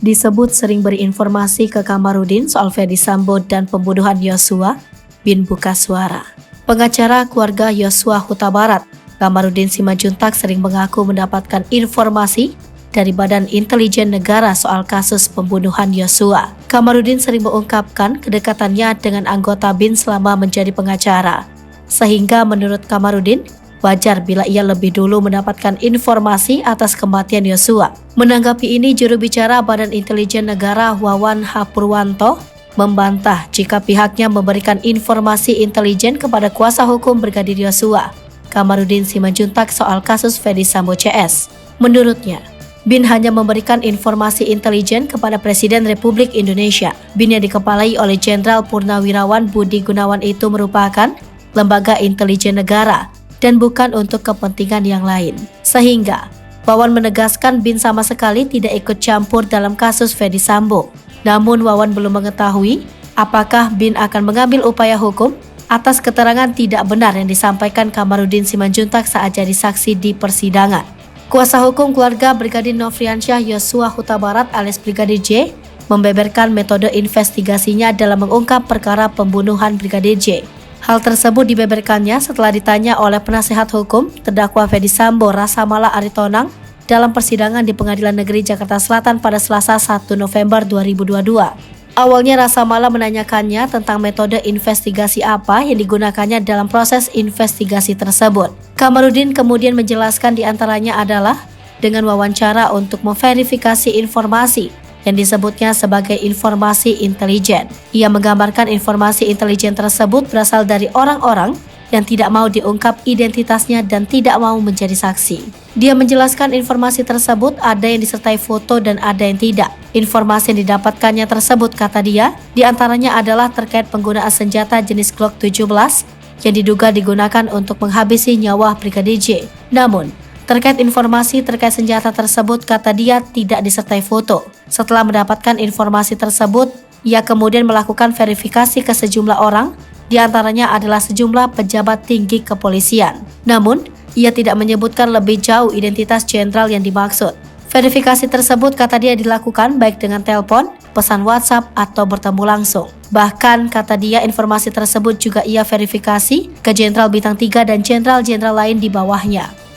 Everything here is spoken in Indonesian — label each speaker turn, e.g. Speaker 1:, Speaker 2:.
Speaker 1: disebut sering beri informasi ke Kamarudin soal Ferdy Sambo dan pembunuhan Yosua bin Buka Suara. Pengacara keluarga Yosua Huta Barat, Kamarudin Simanjuntak sering mengaku mendapatkan informasi dari Badan Intelijen Negara soal kasus pembunuhan Yosua. Kamarudin sering mengungkapkan kedekatannya dengan anggota BIN selama menjadi pengacara, sehingga menurut Kamarudin, wajar bila ia lebih dulu mendapatkan informasi atas kematian Yosua. Menanggapi ini, juru bicara Badan Intelijen Negara Wawan H. Purwanto membantah jika pihaknya memberikan informasi intelijen kepada kuasa hukum Brigadir Yosua, Kamarudin Simanjuntak soal kasus Ferdy Sambo CS. Menurutnya, BIN hanya memberikan informasi intelijen kepada Presiden Republik Indonesia. BIN yang dikepalai oleh Jenderal Purnawirawan Budi Gunawan itu merupakan lembaga intelijen negara dan bukan untuk kepentingan yang lain. Sehingga, Wawan menegaskan BIN sama sekali tidak ikut campur dalam kasus Ferdy Sambo. Namun Wawan belum mengetahui apakah BIN akan mengambil upaya hukum atas keterangan tidak benar yang disampaikan Kamarudin Simanjuntak saat jadi saksi di persidangan. Kuasa hukum keluarga Brigadir Nofriansyah Yosua Huta Barat alias Brigadir J membeberkan metode investigasinya dalam mengungkap perkara pembunuhan Brigadir J. Hal tersebut dibeberkannya setelah ditanya oleh penasihat hukum terdakwa Ferdy Sambo Rasamala Aritonang dalam persidangan di Pengadilan Negeri Jakarta Selatan pada Selasa 1 November 2022. Awalnya Rasamala menanyakannya tentang metode investigasi apa yang digunakannya dalam proses investigasi tersebut. Kamarudin kemudian menjelaskan diantaranya adalah dengan wawancara untuk memverifikasi informasi yang disebutnya sebagai informasi intelijen. Ia menggambarkan informasi intelijen tersebut berasal dari orang-orang yang tidak mau diungkap identitasnya dan tidak mau menjadi saksi. Dia menjelaskan informasi tersebut ada yang disertai foto dan ada yang tidak. Informasi yang didapatkannya tersebut, kata dia, diantaranya adalah terkait penggunaan senjata jenis Glock 17 yang diduga digunakan untuk menghabisi nyawa Brigadir J. Namun, terkait informasi terkait senjata tersebut, kata dia, tidak disertai foto. Setelah mendapatkan informasi tersebut, ia kemudian melakukan verifikasi ke sejumlah orang, diantaranya adalah sejumlah pejabat tinggi kepolisian. Namun, ia tidak menyebutkan lebih jauh identitas jenderal yang dimaksud. Verifikasi tersebut, kata dia, dilakukan baik dengan telepon, pesan WhatsApp, atau bertemu langsung. Bahkan, kata dia, informasi tersebut juga ia verifikasi ke Jenderal Bintang 3 dan jenderal-jenderal lain di bawahnya.